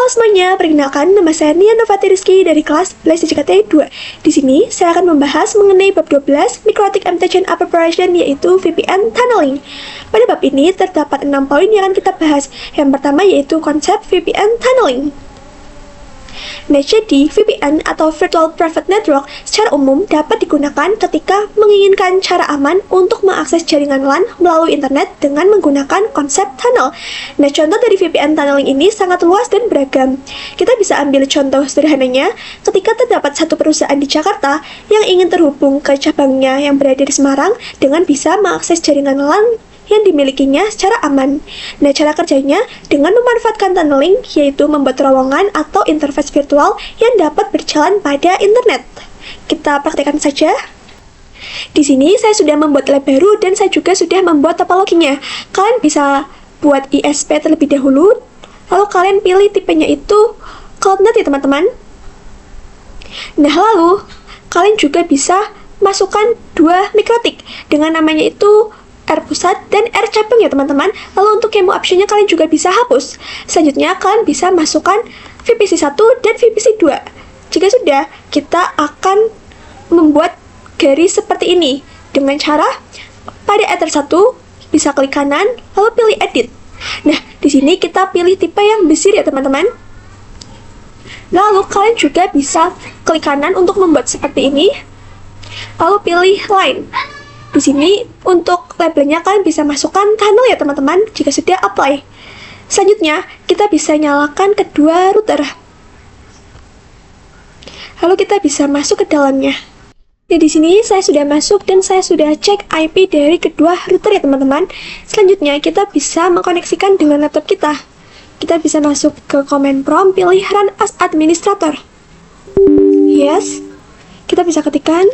Halo semuanya, perkenalkan nama saya Nia Novati Rizky dari kelas Belajar JKT 2. Di sini saya akan membahas mengenai bab 12 Mikrotik MTCN Preparation, yaitu VPN Tunneling. Pada bab ini terdapat 6 poin yang akan kita bahas. Yang pertama yaitu konsep VPN Tunneling. Nah, jadi VPN atau Virtual Private Network secara umum dapat digunakan ketika menginginkan cara aman untuk mengakses jaringan LAN melalui internet dengan menggunakan konsep tunnel. Nah, contoh dari VPN tunneling ini sangat luas dan beragam. Kita bisa ambil contoh sederhananya ketika terdapat satu perusahaan di Jakarta yang ingin terhubung ke cabangnya yang berada di Semarang dengan bisa mengakses jaringan LAN yang dimilikinya secara aman. Nah, cara kerjanya dengan memanfaatkan tunneling, yaitu membuat terowongan atau interface virtual yang dapat berjalan pada internet. Kita praktekkan saja. Di sini saya sudah membuat lab baru dan saya juga sudah membuat topologinya. Kalian bisa buat ISP terlebih dahulu, lalu kalian pilih tipenya itu CloudNet ya teman-teman. Nah, lalu kalian juga bisa masukkan dua mikrotik dengan namanya itu R pusat dan R cabang ya teman-teman. Lalu untuk kemo optionnya kalian juga bisa hapus. Selanjutnya kalian bisa masukkan VPC 1 dan VPC 2. Jika sudah, kita akan membuat garis seperti ini dengan cara pada Ether 1 bisa klik kanan lalu pilih edit. Nah, di sini kita pilih tipe yang besar ya teman-teman. Lalu kalian juga bisa klik kanan untuk membuat seperti ini. Lalu pilih line. Di sini untuk labelnya kalian bisa masukkan tunnel ya teman-teman jika sudah apply. Selanjutnya kita bisa nyalakan kedua router. Lalu kita bisa masuk ke dalamnya. Nah, di sini saya sudah masuk dan saya sudah cek IP dari kedua router ya teman-teman. Selanjutnya kita bisa mengkoneksikan dengan laptop kita. Kita bisa masuk ke command prompt, pilih run as administrator. Yes. Kita bisa ketikkan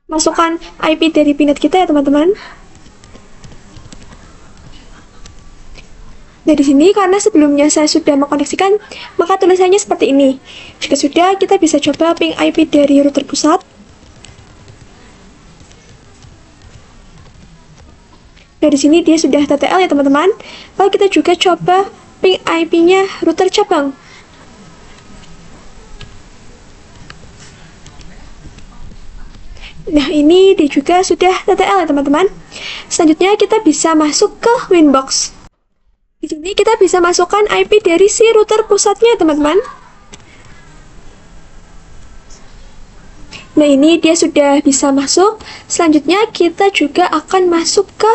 masukkan IP dari pinet kita ya teman-teman. Nah, di sini karena sebelumnya saya sudah mengkoneksikan, maka tulisannya seperti ini. Jika sudah, kita bisa coba ping IP dari router pusat. Nah, di sini dia sudah TTL ya teman-teman. Lalu kita juga coba ping IP-nya router cabang. Nah, ini dia juga sudah TTL ya teman-teman. Selanjutnya kita bisa masuk ke Winbox. Di sini kita bisa masukkan IP dari si router pusatnya ya teman-teman. Nah, ini dia sudah bisa masuk. Selanjutnya kita juga akan masuk ke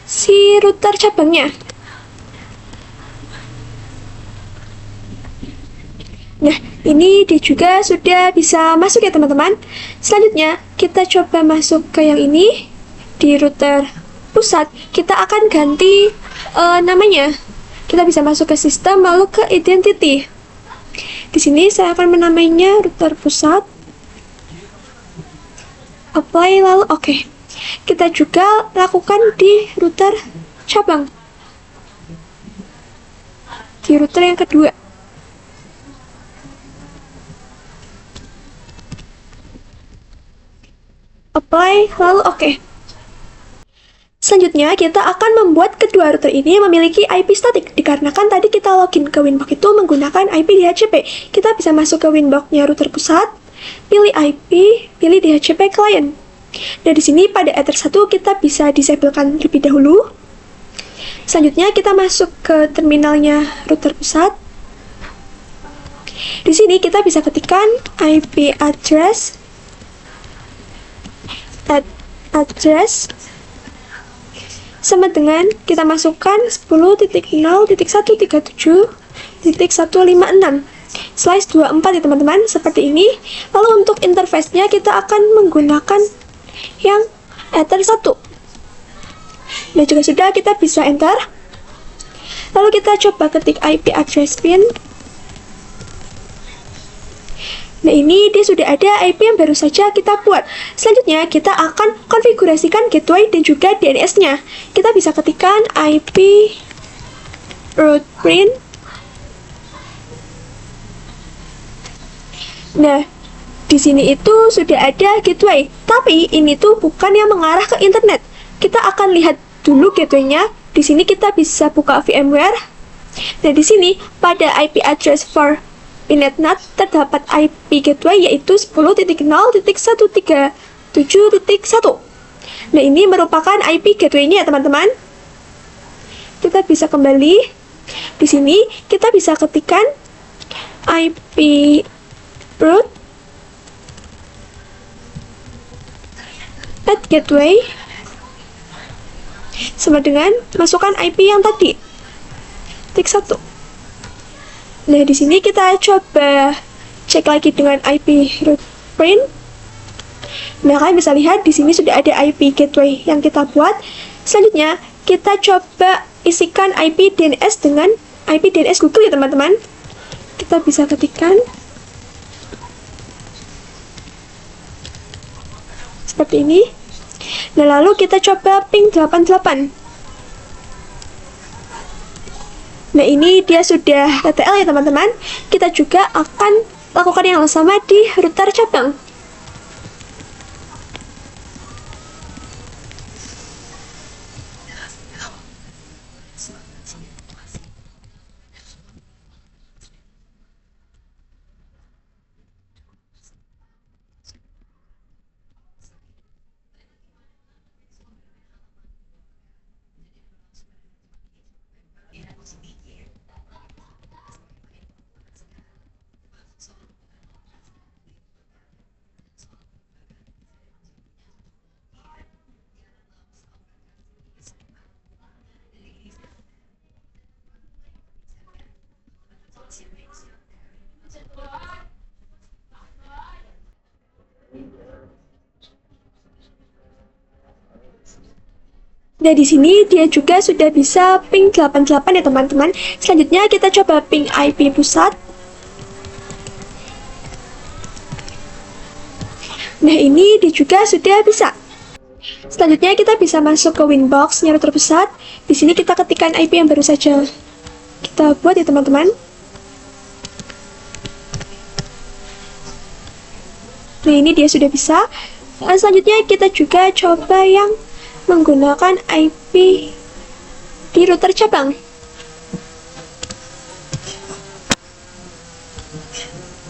si router cabangnya. Nah, ini dia juga sudah bisa masuk ya teman-teman. Selanjutnya, kita coba masuk ke yang ini. Di router pusat, kita akan ganti namanya. Kita bisa masuk ke sistem, lalu ke identity. Di sini saya akan menamainya router pusat. Apply, lalu oke. Kita juga lakukan di router cabang. Di router yang kedua. Apply, lalu oke. Selanjutnya, kita akan membuat kedua router ini memiliki IP statik. Dikarenakan tadi kita login ke Winbox itu menggunakan IP DHCP. Kita bisa masuk ke Winbox-nya router pusat, pilih IP, pilih DHCP client. Nah, di sini pada Ether 1 kita bisa disablekan terlebih dahulu. Selanjutnya, kita masuk ke terminalnya router pusat. Di sini kita bisa ketikkan IP address sama dengan kita masukkan 10.0.137.156/24 ya teman-teman, seperti ini. Lalu untuk interface-nya kita akan menggunakan yang Ether 1. Nah, jika sudah, kita bisa enter. Lalu kita coba ketik IP address pin. Nah, ini dia sudah ada IP yang baru saja kita buat. Selanjutnya, kita akan konfigurasikan gateway dan juga DNS-nya. Kita bisa ketikkan IP route print Nah, di sini itu sudah ada gateway, tapi ini tuh bukan yang mengarah ke internet. Kita akan lihat dulu gateway-nya. Di sini kita bisa buka VMware. Nah, di sini pada IP address for InetNet terdapat IP gateway yaitu 10.0.137.1. Nah, ini merupakan IP gateway-nya ya teman-teman. Kita bisa kembali. Di sini kita bisa ketikkan IP root at gateway sama dengan masukkan IP yang tadi, tik 1. Nah, di sini kita coba cek lagi dengan IP root print. Nah, kalian bisa lihat di sini sudah ada IP gateway yang kita buat. Selanjutnya, kita coba isikan IP DNS dengan IP DNS Google ya teman-teman. Kita bisa ketikkan seperti ini. Nah, lalu kita coba ping 88. Nah, ini dia sudah TTL ya teman-teman. Kita juga akan lakukan yang sama di router cabang. Nah, di sini dia juga sudah bisa ping 88 ya teman-teman. Selanjutnya kita coba ping IP pusat. Nah, ini dia juga sudah bisa. Selanjutnya kita bisa masuk ke Winbox router pusat. Di sini kita ketikkan IP yang baru saja kita buat ya teman-teman. Nah, ini dia sudah bisa. Selanjutnya kita juga coba yang menggunakan IP di router cabang.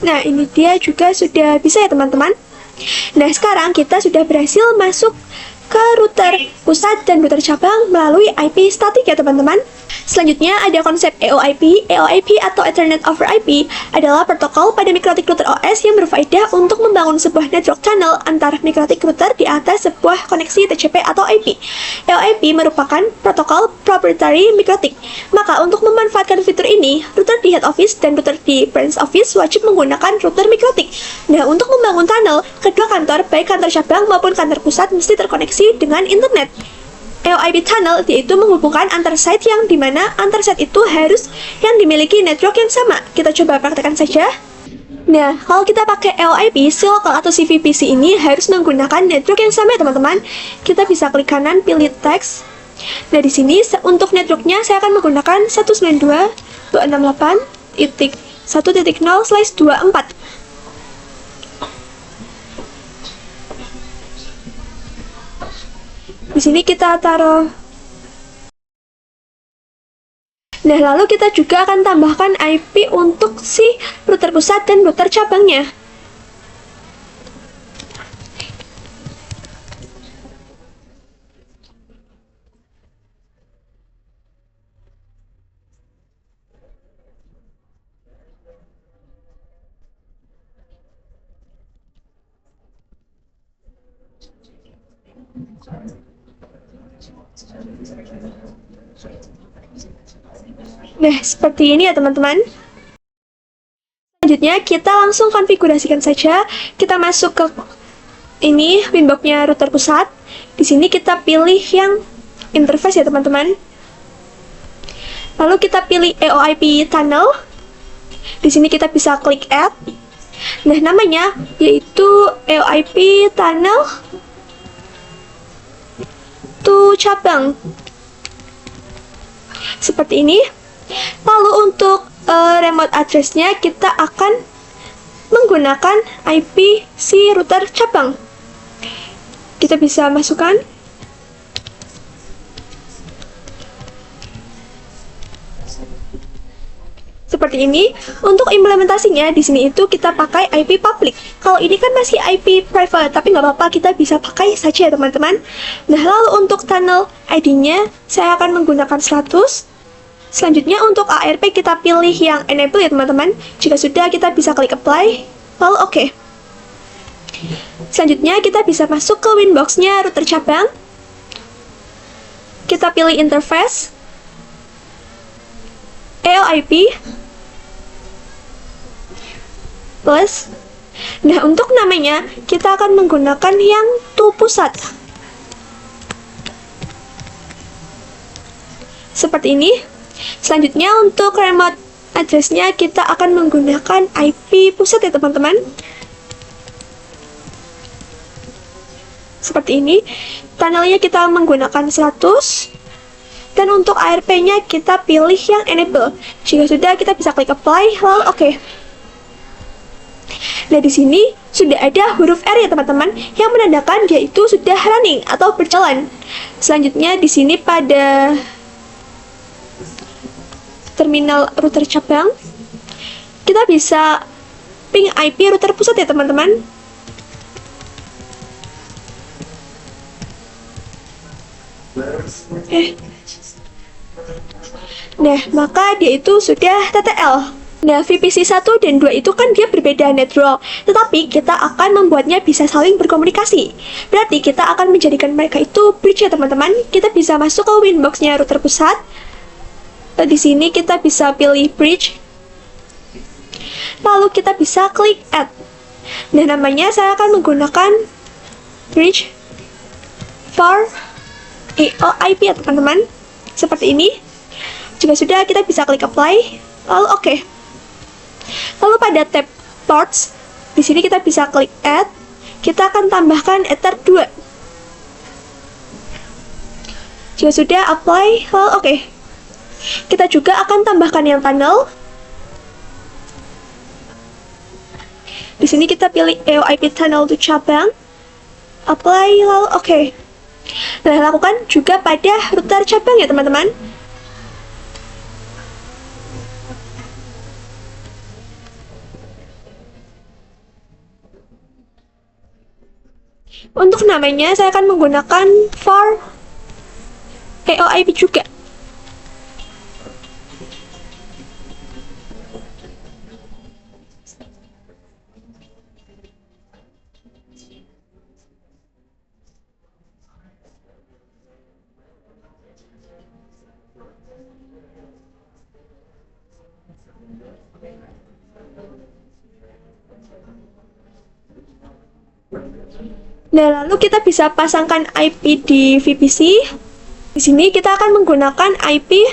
Nah, ini dia juga sudah bisa ya teman-teman. Nah, sekarang kita sudah berhasil masuk ke router pusat dan router cabang melalui IP statik ya teman-teman. Selanjutnya ada konsep EOIP. EOIP atau Ethernet over IP adalah protokol pada mikrotik router OS yang berfaedah untuk membangun sebuah network channel antar mikrotik router di atas sebuah koneksi TCP atau IP. EOIP merupakan protokol proprietary mikrotik. Maka untuk memanfaatkan fitur ini, router di head office dan router di branch office wajib menggunakan router mikrotik. Nah, untuk membangun tunnel, kedua kantor, baik kantor cabang maupun kantor pusat mesti terkoneksi dengan internet. EOIP tunnel yaitu menghubungkan antar site yang dimana antar site itu harus yang dimiliki network yang sama. Kita coba praktekkan saja. Nah, kalau kita pakai EOIP, si local atau si VPC ini harus menggunakan network yang sama ya teman-teman. Kita bisa klik kanan, pilih text. Nah, di sini untuk networknya saya akan menggunakan 192.168.1.0/24. Di sini kita taruh. Nah, lalu kita juga akan tambahkan IP untuk si router pusat dan router cabangnya. Nah, seperti ini ya teman-teman. Selanjutnya kita langsung konfigurasikan saja. Kita masuk ke ini Winbox-nya router pusat. Di sini kita pilih yang interface ya teman-teman. Lalu kita pilih EOIP tunnel. Di sini kita bisa klik add. Nah, namanya yaitu EOIP tunnel to cabang. Seperti ini. Lalu untuk remote address-nya kita akan menggunakan IP si router cabang. Kita bisa masukkan. Seperti ini. Untuk implementasinya di sini itu kita pakai IP public. Kalau ini kan masih IP private, tapi nggak apa-apa, kita bisa pakai saja ya teman-teman. Nah, lalu untuk tunnel ID-nya saya akan menggunakan 100. Selanjutnya untuk ARP kita pilih yang enable ya teman-teman. Jika sudah, kita bisa klik apply, lalu oke. Selanjutnya kita bisa masuk ke winbox-nya router cabang. Kita pilih interface, EOIP, plus. Nah, untuk namanya kita akan menggunakan yang to pusat. Seperti ini. Selanjutnya untuk remote address-nya kita akan menggunakan IP pusat ya teman-teman. Seperti ini. Tunnelnya kita menggunakan 100. Dan untuk ARP-nya kita pilih yang enable. Jika sudah, kita bisa klik apply, lalu oke. Nah, di sini sudah ada huruf R ya teman-teman, yang menandakan dia itu sudah running atau berjalan. Selanjutnya di sini pada terminal router cabang, kita bisa ping IP router pusat ya teman-teman. Nah, maka dia itu sudah TTL. Nah, VPC 1 dan 2 itu kan dia berbeda network, tetapi kita akan membuatnya bisa saling berkomunikasi. Berarti kita akan menjadikan mereka itu bridge ya teman-teman. Kita bisa masuk ke winbox-nya router pusat. Di sini kita bisa pilih bridge. Lalu kita bisa klik add. Nah, namanya saya akan menggunakan bridge for EOIP ya teman-teman. Seperti ini. Jika sudah, kita bisa klik apply, lalu oke. Lalu pada tab ports, di sini kita bisa klik add. Kita akan tambahkan ether 2. Jika sudah, apply, lalu oke. Kita juga akan tambahkan yang tunnel. Di sini kita pilih EOIP tunnel to cabang. Apply, lalu oke. Nah, lakukan juga pada router cabang ya teman-teman. Untuk namanya saya akan menggunakan for EOIP juga. Nah, lalu kita bisa pasangkan IP di VPC. Di sini kita akan menggunakan IP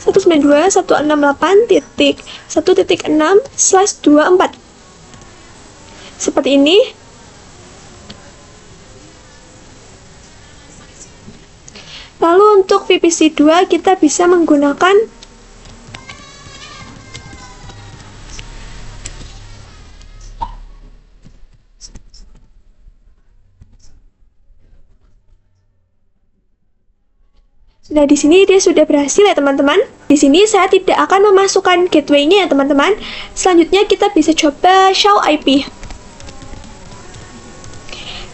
192.168.1.6/24. Seperti ini. Lalu untuk VPC 2 kita bisa menggunakan Nah, di sini dia sudah berhasil ya teman-teman. Di sini saya tidak akan memasukkan gateway-nya ya teman-teman. Selanjutnya kita bisa coba show IP.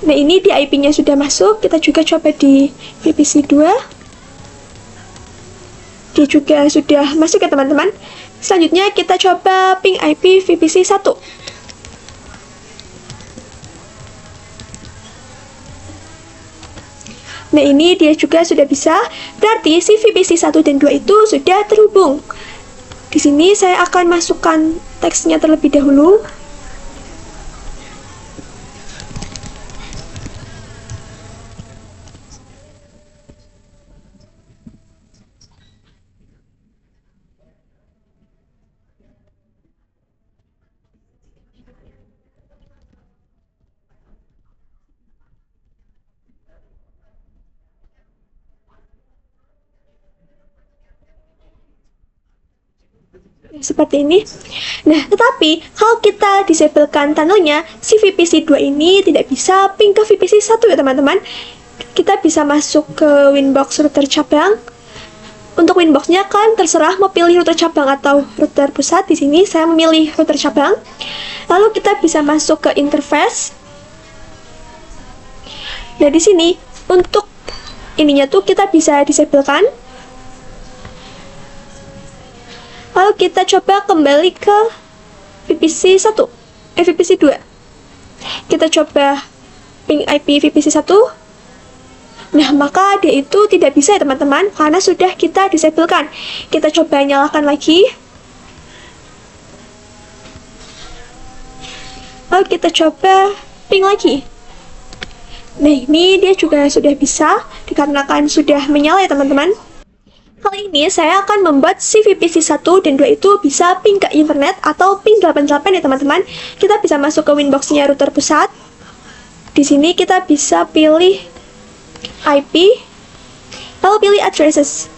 Nah, ini di IP-nya sudah masuk. Kita juga coba di VPC 2. Dia juga sudah masuk ya teman-teman. Selanjutnya kita coba ping IP VPC 1. Nah, ini dia juga sudah bisa. Berarti si VPC 1 dan 2 itu sudah terhubung. Di sini saya akan masukkan teksnya terlebih dahulu. seperti ini. Nah, tetapi kalau kita disablekan tunnelnya, si VPC 2 ini tidak bisa ping ke VPC 1 ya teman-teman. Kita bisa masuk ke Winbox router cabang. Untuk Winbox-nya kan terserah mau pilih router cabang atau router pusat. Di sini saya memilih router cabang. Lalu kita bisa masuk ke interface. Nah, di sini untuk ininya tuh kita bisa disablekan. Lalu kita coba kembali ke VPC 1, VPC 2. Kita coba ping IP VPC 1. Nah, maka dia itu tidak bisa ya teman-teman, karena sudah kita disablekan. Kita coba nyalakan lagi. Lalu kita coba ping lagi. Nah, ini dia juga sudah bisa, dikarenakan sudah menyala ya teman-teman. Kali ini saya akan membuat si VPC 1 dan 2 itu bisa ping ke internet atau ping 88 ya teman-teman. Kita bisa masuk ke Winbox-nya router pusat. Di sini kita bisa pilih IP, lalu pilih addresses.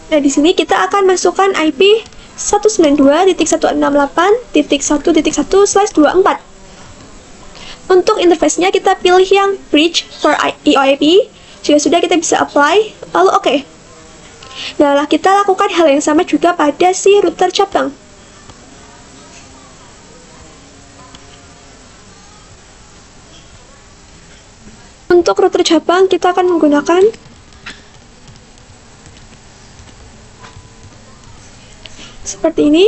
Nah, di sini kita akan masukkan IP 192.168.1.1/24. Untuk interface-nya kita pilih yang bridge for EOIP. Jika sudah, kita bisa apply, lalu oke. Nah, kita lakukan hal yang sama juga pada si router cabang. Untuk router cabang kita akan menggunakan seperti ini.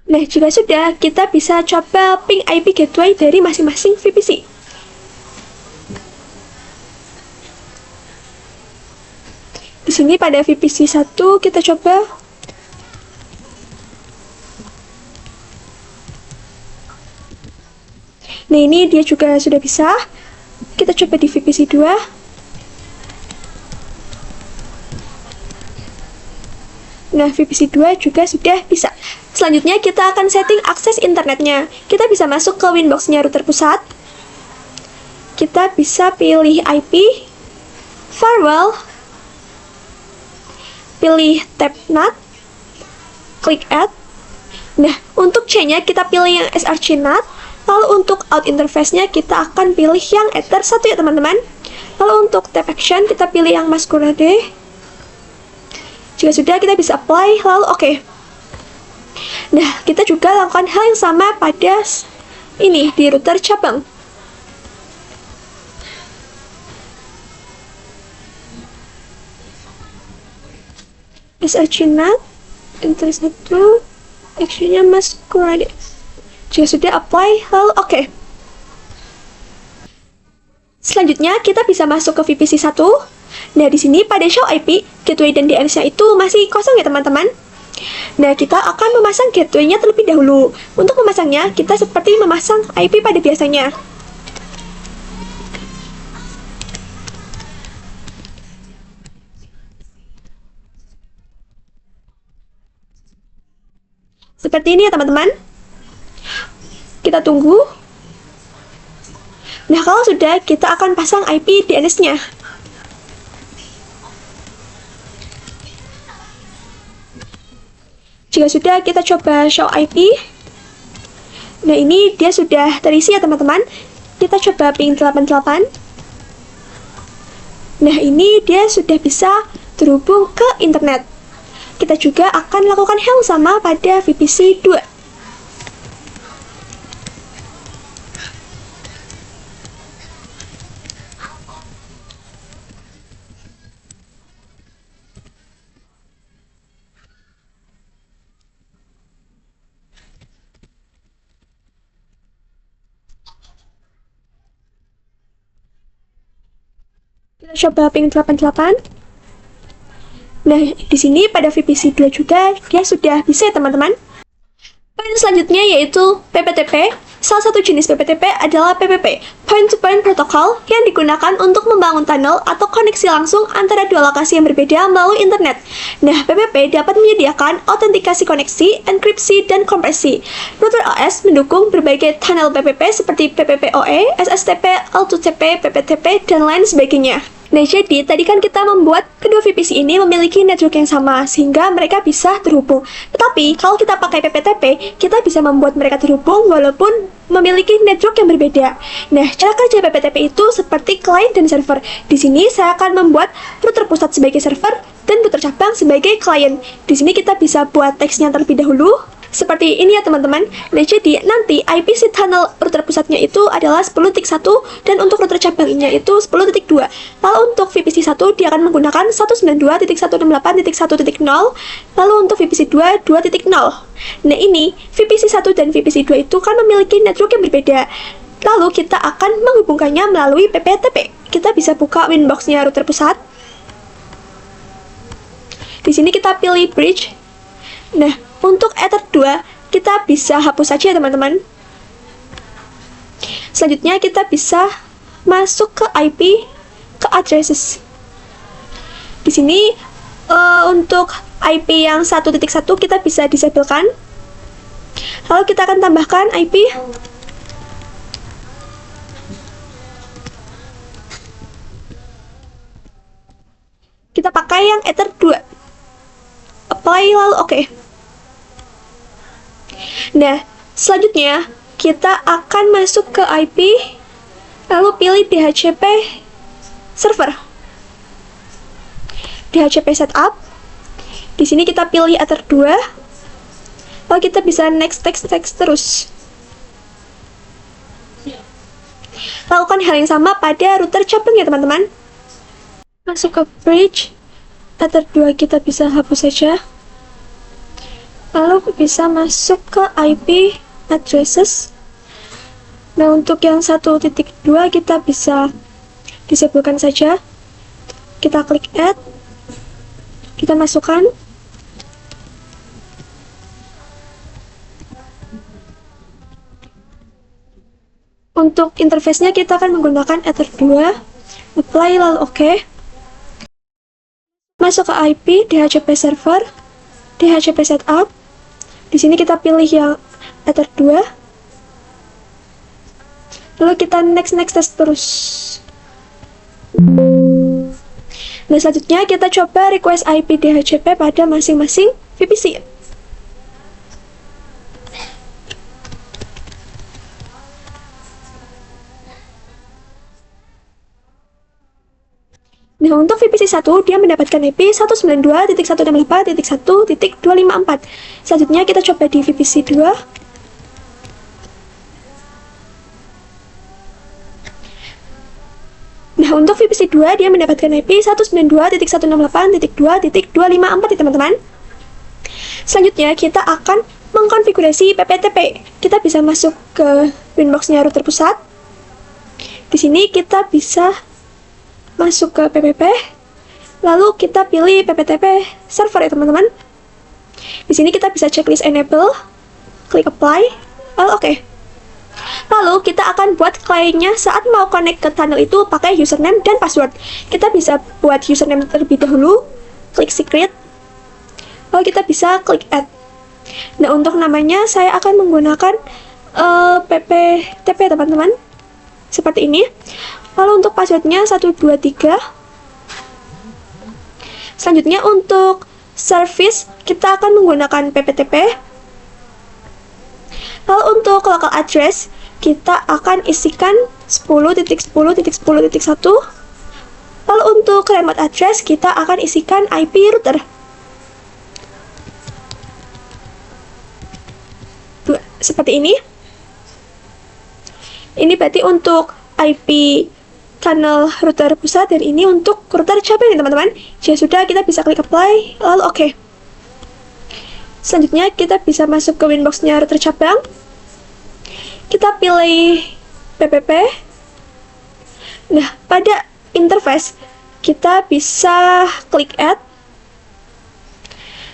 Nah, jika sudah, kita bisa coba ping IP gateway dari masing-masing VPC. Di sini pada VPC 1 kita coba. Nah, ini dia juga sudah bisa. Kita coba di VPC 2. Nah, VPC 2 juga sudah bisa. Selanjutnya kita akan setting akses internetnya. Kita bisa masuk ke Winbox-nya router pusat. Kita bisa pilih IP, firewall, pilih tab NAT, klik add. Nah, untuk C-nya kita pilih yang SRC NAT. Lalu untuk out interface-nya kita akan pilih yang Ether 1 ya teman-teman. Lalu untuk tab action kita pilih yang Masquerade. Jika sudah, kita bisa apply, lalu oke. Nah, kita juga lakukan hal yang sama pada ini di router cabang. SRC NAT, enter 1, actionnya Masquerade. Jika sudah apply, lalu oke. Selanjutnya kita bisa masuk ke VPC 1. Nah, di sini pada show IP, gateway dan DNS-nya itu masih kosong ya teman-teman. Nah, kita akan memasang gateway-nya terlebih dahulu. Untuk memasangnya, kita seperti memasang IP pada biasanya. Seperti ini ya teman-teman. Kita tunggu. Nah, kalau sudah, kita akan pasang IP DNS-nya. Jika sudah, kita coba show IP. Nah, ini dia sudah terisi ya teman-teman. Kita coba ping 88. Nah, ini dia sudah bisa terhubung ke internet. Kita juga akan lakukan hal sama pada VPC 2. Kita coba ping 88. Nah, di sini pada VPC 2 juga dia sudah bisa ya teman-teman. Poin selanjutnya yaitu PPTP. Salah satu jenis PPTP adalah PPP, Point-to-Point Protocol, yang digunakan untuk membangun tunnel atau koneksi langsung antara dua lokasi yang berbeda melalui internet. Nah, PPP dapat menyediakan autentikasi koneksi, enkripsi, dan kompresi. Router OS mendukung berbagai tunnel PPP seperti PPPoE, SSTP, L2TP, PPTP, dan lain sebagainya. Nah, jadi tadi kan kita membuat kedua VPC ini memiliki network yang sama, sehingga mereka bisa terhubung. Tetapi, kalau kita pakai PPTP, kita bisa membuat mereka terhubung walaupun memiliki network yang berbeda. Nah, cara kerja PPTP itu seperti client dan server. Di sini saya akan membuat router pusat sebagai server dan router cabang sebagai client. Di sini kita bisa buat teksnya terlebih dahulu. Seperti ini ya teman-teman. Nah, jadi nanti IPC tunnel router pusatnya itu adalah 10.1 dan untuk router cabangnya itu 10.2. Lalu untuk VPC 1 dia akan menggunakan 192.168.1.0. Lalu untuk VPC 2 2.0. Nah, ini VPC 1 dan VPC 2 itu kan memiliki network yang berbeda. Lalu kita akan menghubungkannya melalui PPTP. Kita bisa buka winbox-nya router pusat. Di sini kita pilih bridge. Nah, untuk Ether 2, kita bisa hapus saja ya teman-teman. Selanjutnya kita bisa masuk ke IP, ke addresses. Di sini untuk IP yang 1.1 kita bisa disablekan. Lalu kita akan tambahkan IP kita pakai yang Ether 2. Apply lalu oke. Nah, selanjutnya kita akan masuk ke IP, lalu pilih DHCP server, DHCP setup. Di sini kita pilih Ether 2, lalu kita bisa next terus. Lakukan hal yang sama pada router cabang ya teman-teman. Masuk ke bridge, Ether 2 kita bisa hapus saja. Lalu bisa masuk ke IP addresses. Nah, untuk yang 1.2 kita bisa disablekan saja. Kita klik add, kita masukkan. Untuk interface-nya kita akan menggunakan Ether 2, apply lalu oke. Masuk ke IP DHCP server, DHCP setup. Di sini kita pilih yang Ether 2. Lalu kita next terus. Nah, selanjutnya kita coba request IP DHCP pada masing-masing VPC. Nah, untuk VPC 1, dia mendapatkan IP 192.168.1.254. Selanjutnya kita coba di VPC 2. Nah, untuk VPC 2, dia mendapatkan IP 192.168.2.254 ya teman-teman. Selanjutnya, kita akan mengkonfigurasi PPTP. Kita bisa masuk ke winbox-nya router pusat. Di sini kita bisa masuk ke PPP, lalu kita pilih PPTP server ya teman-teman. Di sini kita bisa checklist enable, klik apply, lalu oke. Lalu kita akan buat kliennya saat mau connect ke tunnel itu pakai username dan password. Kita bisa buat username terlebih dahulu, klik secret, lalu kita bisa klik add. Nah, untuk namanya saya akan menggunakan PPTP teman-teman, seperti ini. Lalu untuk passwordnya 123. Selanjutnya untuk service kita akan menggunakan PPTP. Lalu untuk local address kita akan isikan 10.10.10.1. Lalu untuk remote address kita akan isikan IP router. Seperti ini. Ini berarti untuk IP tunnel router pusat dan ini untuk router cabang ya teman-teman. Jika sudah, kita bisa klik apply lalu oke. Selanjutnya kita bisa masuk ke winbox-nya router cabang. Kita pilih PPP. Nah, pada interface kita bisa klik add.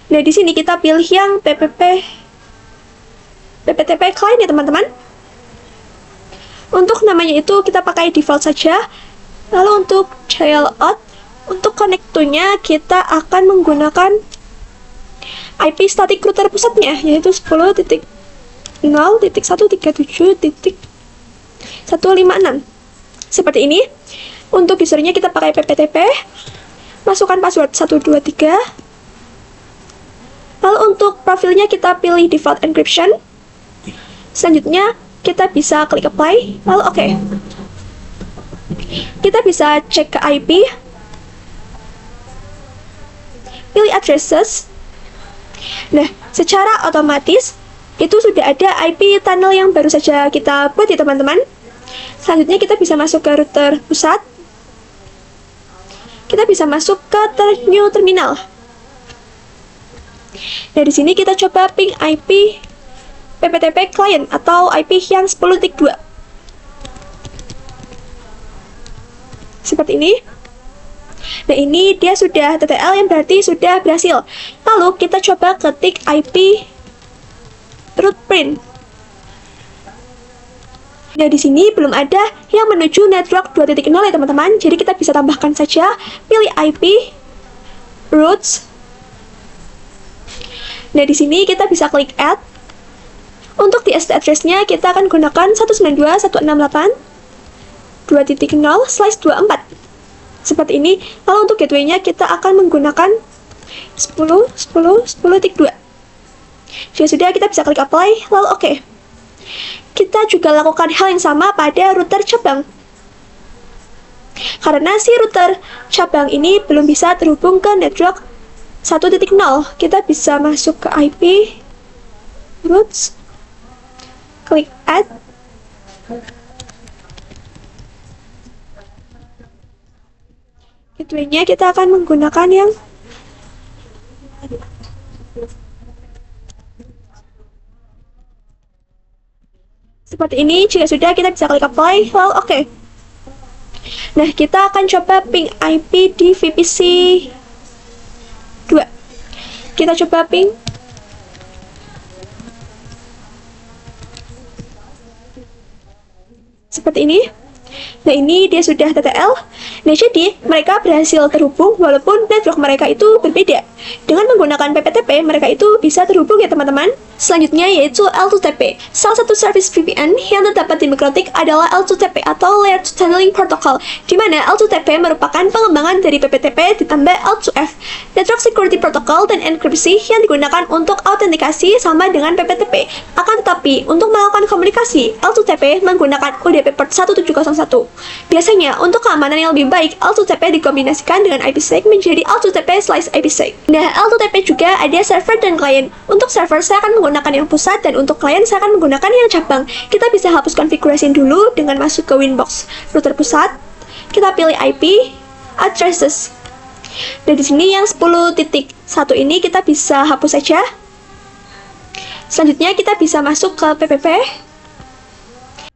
Nah, di sini kita pilih yang PPTP client ya teman-teman. Untuk namanya itu kita pakai default saja. Lalu untuk child out, untuk connect to-nya kita akan menggunakan IP static router pusatnya, yaitu 10.0.137.156. Seperti ini. Untuk usernya kita pakai pptp, masukkan password 123. Lalu untuk profilnya kita pilih default encryption. Selanjutnya kita bisa klik apply, lalu oke. Kita bisa cek ke IP, pilih addresses. Nah, secara otomatis itu sudah ada IP tunnel yang baru saja kita buat ya teman-teman. Selanjutnya kita bisa masuk ke router pusat. Kita bisa masuk ke new terminal. Nah, di sini kita coba ping IP PPTP client atau IP yang 10.2. Seperti ini. Nah, ini dia sudah TTL yang berarti sudah berhasil. Lalu kita coba ketik IP root print. Nah, di sini belum ada yang menuju network 2.0 ya teman-teman. Jadi kita bisa tambahkan saja, pilih IP roots. Nah, di sini kita bisa klik add. Untuk di SD address-nya kita akan gunakan 192.168.2.0/24. Seperti ini. Lalu untuk gateway-nya kita akan menggunakan 10.10.10.2. Jika sudah, kita bisa klik apply, lalu oke. Kita juga lakukan hal yang sama pada router cabang. Karena si router cabang ini belum bisa terhubung ke network 1.0, kita bisa masuk ke IP roots, klik add. Gateway-nya kita akan menggunakan yang seperti ini. Jika sudah, kita bisa klik apply, lalu oke. Nah, kita akan coba ping IP di VPC 2. Kita coba ping. Seperti ini. Nah, ini dia sudah TTL. Nah, jadi mereka berhasil terhubung walaupun network mereka itu berbeda. Dengan menggunakan PPTP, mereka itu bisa terhubung ya teman-teman. Selanjutnya yaitu L2TP. Salah satu service VPN yang terdapat di Mikrotik adalah L2TP atau Layer 2 Tunneling Protocol, di mana L2TP merupakan pengembangan dari PPTP ditambah L2F, Network Security Protocol dan enkripsi yang digunakan untuk autentikasi sama dengan PPTP. Akan tetapi, untuk melakukan komunikasi, L2TP menggunakan UDP port 1701. Biasanya, untuk keamanan yang lebih baik, L2TP dikombinasikan dengan IPsec menjadi L2TP/IPsec. Nah, L2TP juga ada server dan klien. Untuk server, saya akan menggunakan yang pusat, dan untuk klien, saya akan menggunakan yang cabang. Kita bisa hapus konfigurasi dulu dengan masuk ke Winbox router pusat. Kita pilih IP, addresses. Dan di sini yang 10.1 ini kita bisa hapus saja. Selanjutnya kita bisa masuk ke PPP.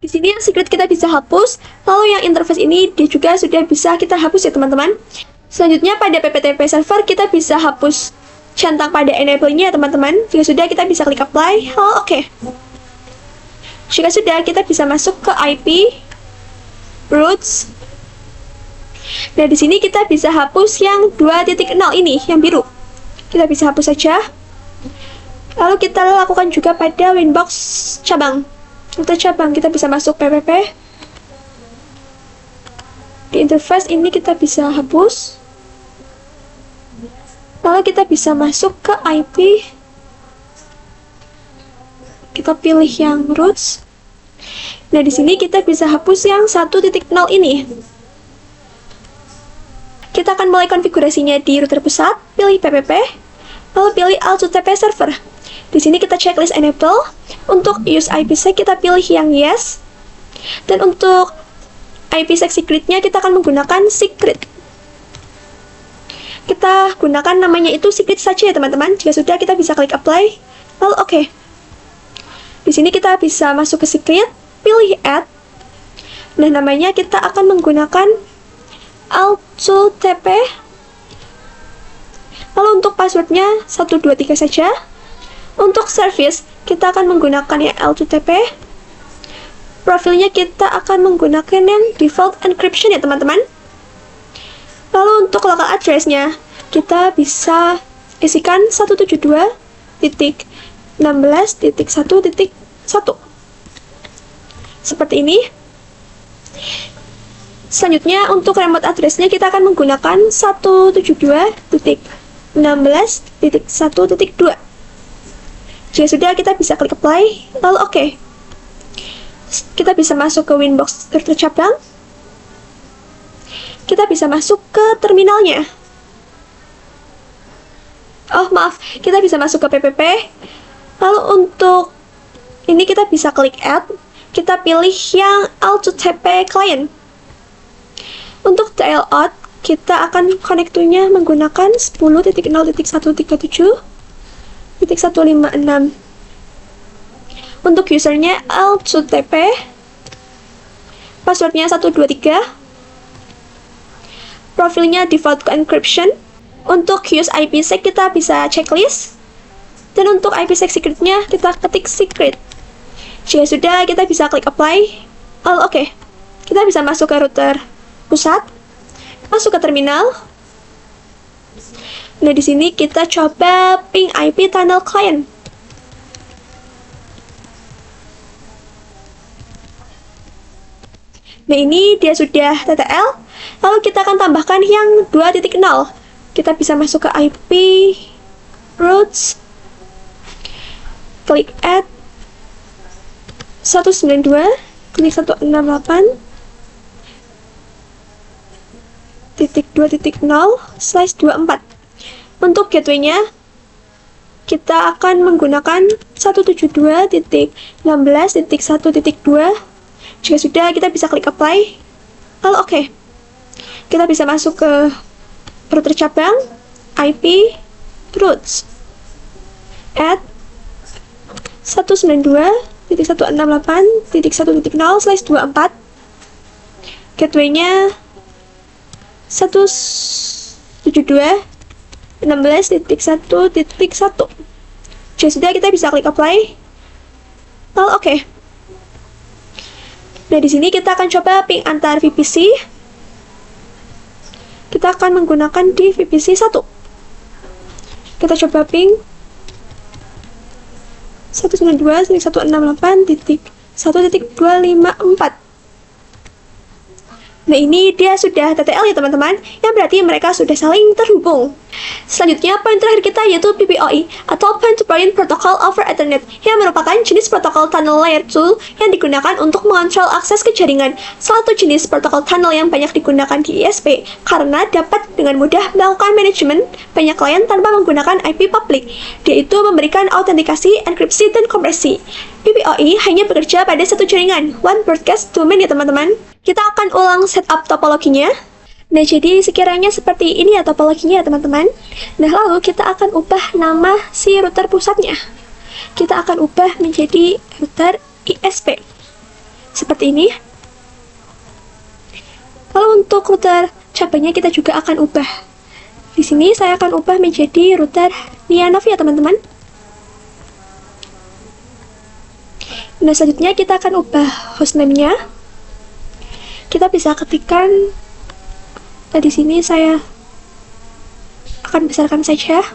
Di sini yang secret kita bisa hapus, lalu yang interface ini dia juga sudah bisa kita hapus ya teman-teman. Selanjutnya pada PPTP server kita bisa hapus centang pada enable-nya teman-teman. Jika sudah, kita bisa klik apply, lalu oke. Jika sudah, kita bisa masuk ke IP roots. Nah, di sini kita bisa hapus yang 2.0 ini, yang biru. Kita bisa hapus saja. Lalu kita lakukan juga pada Winbox cabang. Untuk cabang kita bisa masuk PPP. Di interface ini kita bisa hapus. Lalu kita bisa masuk ke IP. Kita pilih yang roots. Nah, di sini kita bisa hapus yang 1.0 ini. Kita akan mulai konfigurasinya di router pusat, pilih PPP, lalu pilih L2TP server. Di sini kita checklist enable. Untuk use IPsec kita pilih yang yes. Dan untuk IPsec secret-nya kita akan menggunakan secret. Kita gunakan namanya itu secret saja ya teman-teman. Jika sudah, kita bisa klik apply, lalu oke. Di sini kita bisa masuk ke secret, pilih add. Nah, namanya kita akan menggunakan L2TP. Lalu untuk passwordnya 123 saja. Untuk service, kita akan menggunakan ya L2TP. profilnya kita akan menggunakan yang default encryption ya teman-teman. Lalu untuk local address-nya, kita bisa isikan 172.16.1.1 seperti ini. Selanjutnya untuk remote address-nya kita akan menggunakan 172.16.1.2. Jika sudah, kita bisa klik apply, lalu oke. Kita bisa masuk ke Winbox router cabang. Kita bisa masuk ke terminalnya. Oh maaf, kita bisa masuk ke PPP. Lalu untuk ini kita bisa klik add. Kita pilih yang AutoTP client. Untuk dial out, kita akan connect to-nya menggunakan 10.0.1.7.156. Untuk usernya AutoTP, passwordnya 123. Profilnya default encryption. Untuk use IPsec kita bisa checklist. Dan untuk IPsec secretnya kita ketik secret. Jika sudah, kita bisa klik apply. Lalu oke. Kita bisa masuk ke router pusat. Masuk ke terminal. Nah, di sini kita coba ping IP tunnel client. Nah, ini dia sudah TTL. Lalu kita akan tambahkan yang 2.0. Kita bisa masuk ke IP routes, klik add 192, klik 168.2.0/24. Untuk gateway-nya kita akan menggunakan 172.16.1.2. Jika sudah, kita bisa klik apply. Lalu oke. Kita bisa masuk ke router cabang, IP, routes, add 192.168.1.0/24. Gateway-nya 172.16.1.1. Jika sudah, kita bisa klik apply. Lalu oke. Nah, di sini kita akan coba ping antar VPC. Kita akan menggunakan di VPC 1. Kita coba ping 192.168.1.254. Nah, ini dia sudah TTL ya teman-teman, yang berarti mereka sudah saling terhubung. Selanjutnya, poin terakhir kita yaitu PPOE atau Point-to-Point Protocol over Ethernet, yang merupakan jenis protokol tunnel layer tool yang digunakan untuk mengontrol akses ke jaringan. Salah satu jenis protokol tunnel yang banyak digunakan di ISP karena dapat dengan mudah melakukan manajemen banyak klien tanpa menggunakan IP publik, yaitu memberikan autentikasi, enkripsi, dan kompresi. PPOE hanya bekerja pada satu jaringan, one broadcast domain ya teman-teman. Kita akan ulang setup topologinya. Nah, jadi sekiranya seperti ini ya topologinya ya teman-teman. Nah, lalu kita akan ubah nama si router pusatnya. Kita akan ubah menjadi router ISP. Seperti ini. Lalu untuk router cabangnya kita juga akan ubah. Di sini saya akan ubah menjadi router Nianov ya teman-teman. Nah, selanjutnya kita akan ubah hostname-nya. Kita bisa ketikkan, nah di sini saya akan besarkan saja.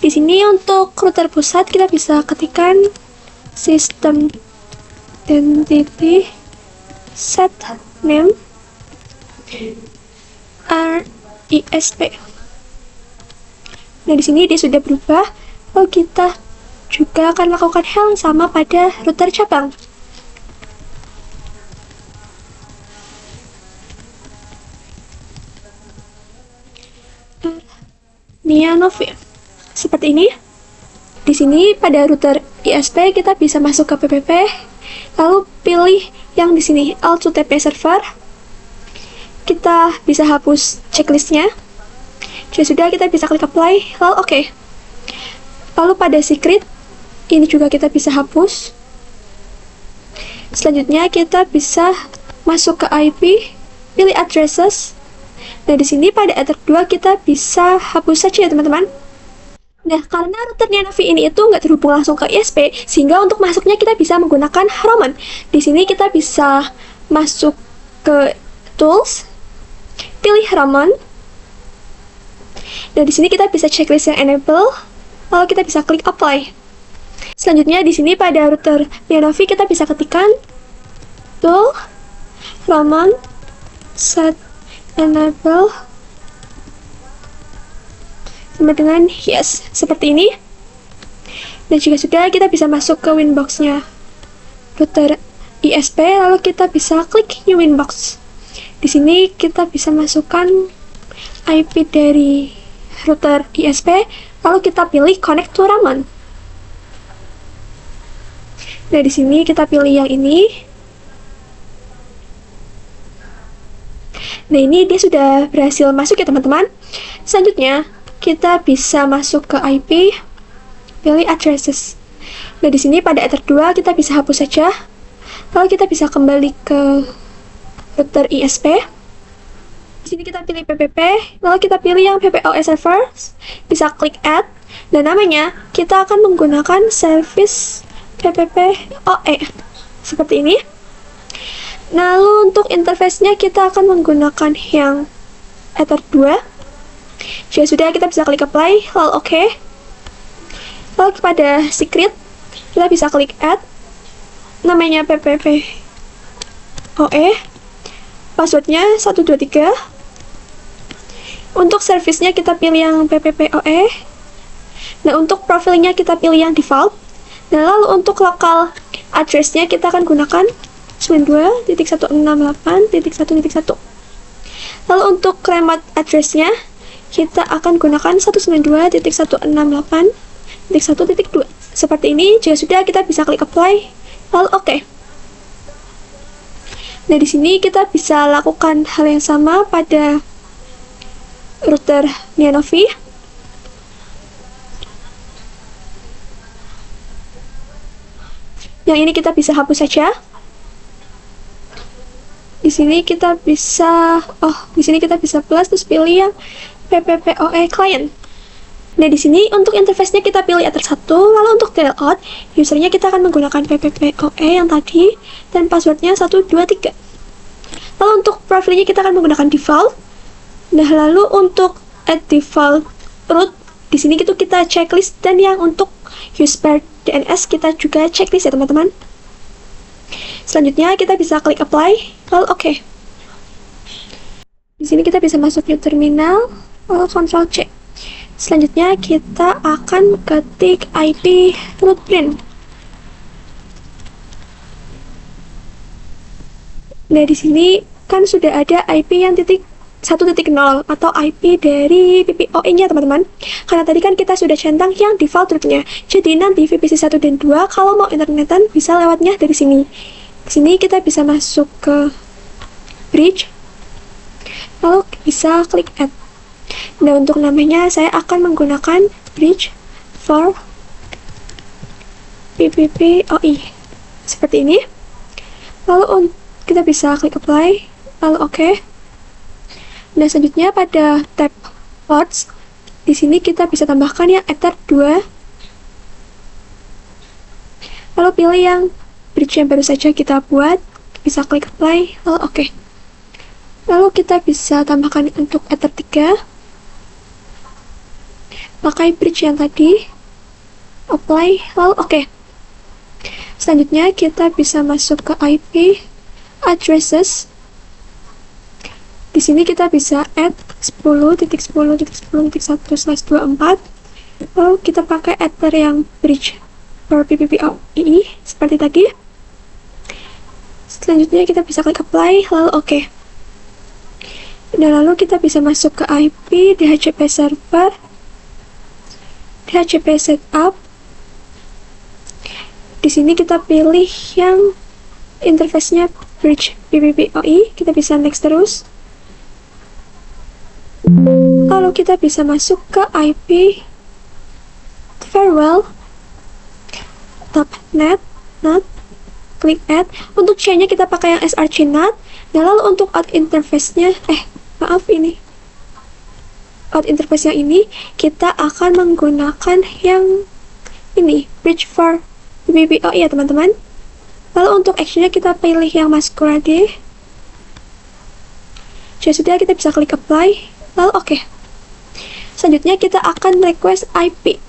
Di sini untuk router pusat kita bisa ketikkan system identity set name RISP. Nah, di sini dia sudah berubah. Lalu kita juga akan lakukan hal yang sama pada router cabang. Nianov seperti ini. Di sini pada router ISP kita bisa masuk ke PPP, lalu pilih yang di sini AutoTP server. Kita bisa hapus checklistnya. Jika sudah, kita bisa klik apply, lalu oke. Lalu pada secret ini juga kita bisa hapus. Selanjutnya kita bisa masuk ke IP, pilih addresses. Nah, di sini pada ether 2 kita bisa hapus saja ya teman-teman. Nah, karena router Nianovi ini itu nggak terhubung langsung ke ISP, sehingga untuk masuknya kita bisa menggunakan Roman. Di sini kita bisa masuk ke Tools, pilih Roman. Dan di sini kita bisa checklist yang enable, lalu kita bisa klik apply. Selanjutnya di sini pada router Nianovi kita bisa ketikkan tool Roman set enable sama dengan yes, seperti ini. Dan jika sudah, kita bisa masuk ke Winbox-nya router ISP, lalu kita bisa klik new Winbox. Di sini kita bisa masukkan IP dari router ISP, lalu kita pilih connect to Roman. Nah, di sini kita pilih yang ini. Nah, ini dia sudah berhasil masuk ya teman-teman. Selanjutnya, kita bisa masuk ke IP, pilih addresses. Nah, di sini pada Ether 2 kita bisa hapus saja. Lalu kita bisa kembali ke router ISP. Di sini kita pilih PPP, lalu kita pilih yang PPOE server, bisa klik add, dan namanya kita akan menggunakan service PPPoE seperti ini. Lalu untuk interface-nya kita akan menggunakan yang Ether 2. Jika sudah, kita bisa klik apply, lalu OK. Lalu pada secret, kita bisa klik add, namanya PPPoE, passwordnya 123. Untuk service-nya kita pilih yang PPPoE. Nah, untuk profilnya kita pilih yang default. Nah, lalu untuk local address-nya kita akan gunakan 92.168.1.1. Lalu untuk remote address-nya kita akan gunakan 192.168.1.2. Seperti ini. Jika sudah, kita bisa klik apply, lalu OK. Nah, di sini kita bisa lakukan hal yang sama pada router Nianovi. Yang ini kita bisa hapus saja. Di sini kita bisa plus terus pilih yang PPPoE client. Nah, di sini untuk interface-nya kita pilih Ether 1, lalu untuk layout, usernya kita akan menggunakan PPPoE yang tadi, dan passwordnya 123. Lalu untuk profilnya kita akan menggunakan default. Nah, lalu untuk add default root, di sini kita checklist, dan yang untuk use per DNS kita juga checklist ya teman-teman. Selanjutnya kita bisa klik apply, lalu OK. Di sini kita bisa masuk new terminal, lalu Ctrl C. Selanjutnya kita akan ketik IP rootprint. Nah, di sini kan sudah ada IP yang 1.0 atau IP dari PPOE-nya teman-teman. Karena tadi kan kita sudah centang yang default rootnya. Jadi nanti VPC 1 dan 2 kalau mau internetan bisa lewatnya dari sini. Di sini kita bisa masuk ke bridge, lalu bisa klik add. Nah, untuk namanya saya akan menggunakan bridge for PPPoE seperti ini. Lalu kita bisa klik apply, lalu OK. Nah, selanjutnya pada tab ports, di sini kita bisa tambahkan yang Ether 2. Lalu pilih yang bridge yang baru saja kita buat, bisa klik apply, lalu OK. Lalu kita bisa tambahkan untuk Ether 3, pakai bridge yang tadi, apply, lalu OK. Selanjutnya kita bisa masuk ke IP addresses. Di sini kita bisa add 10.10.10.1/24. Lalu kita pakai Ether yang bridge for PPPoE seperti tadi. Selanjutnya kita bisa klik apply, lalu OK. Dan lalu kita bisa masuk ke IP DHCP server, DHCP setup. Di sini kita pilih yang interface-nya bridge PPPoE, kita bisa next terus. Lalu kita bisa masuk ke IP farewell, tab net, klik add. Untuk chain-nya kita pakai yang src NAT. Dan lalu untuk out interface-nya, maaf ini. out interface yang ini, kita akan menggunakan yang ini, bridge for BBPO ya teman-teman. Lalu untuk actionnya kita pilih yang masquerade. Sudah, kita bisa klik apply, lalu oke. Selanjutnya kita akan request IP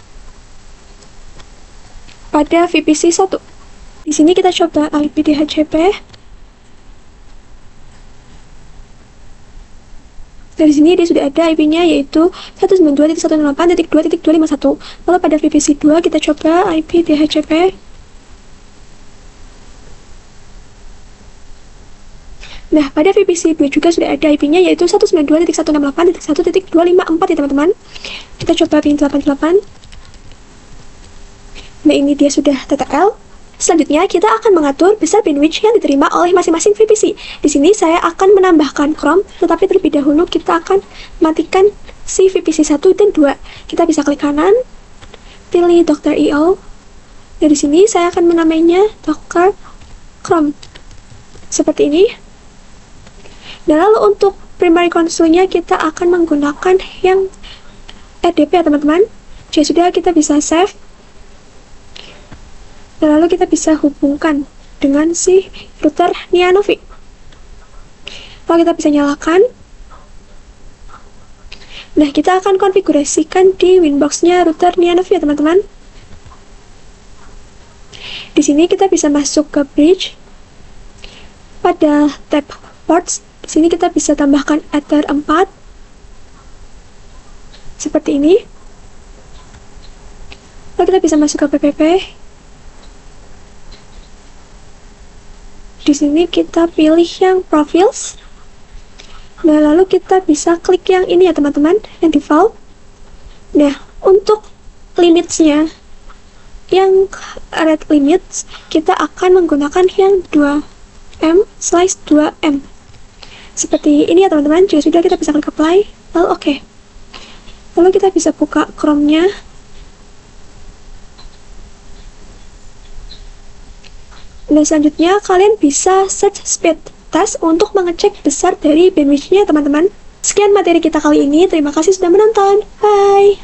pada VPC 1. Di sini kita coba IP DHCP. Dari sini dia sudah ada IP-nya yaitu 192.168.2.251. Lalu pada VPC 2 kita coba IP DHCP. Nah, pada VPC 2 juga sudah ada IP-nya yaitu 192.168.1.254 ya teman-teman. Kita coba pin 88. Nah, ini dia sudah TTL. Selanjutnya, kita akan mengatur besar bandwidth yang diterima oleh masing-masing VPC. Di sini saya akan menambahkan Chrome, tetapi terlebih dahulu kita akan matikan si VPC 1 dan 2. Kita bisa klik kanan, pilih Dr. EO. Dari sini saya akan menamainya Dr. Chrome. Seperti ini. Dan lalu untuk primary console-nya kita akan menggunakan yang RDP ya teman-teman. Jadi sudah, kita bisa save. Dan lalu kita bisa hubungkan dengan si router Nianovi. Lalu kita bisa nyalakan. Nah, kita akan konfigurasikan di Winbox-nya router Nianovi ya teman-teman. Di sini kita bisa masuk ke bridge. Pada tab ports, di sini kita bisa tambahkan Ether 4. Seperti ini. Lalu kita bisa masuk ke PPP. Di sini kita pilih yang profiles. Nah, lalu kita bisa klik yang ini ya teman-teman, yang default. Nah, untuk limitsnya, yang red limits, kita akan menggunakan yang 2M/2M. Seperti ini ya teman-teman. Jika sudah, kita bisa klik apply, lalu oke. Lalu kita bisa buka Chrome-nya. Dan selanjutnya kalian bisa search speed test untuk mengecek besar dari bandwidth-nya teman-teman. Sekian materi kita kali ini, terima kasih sudah menonton. Bye!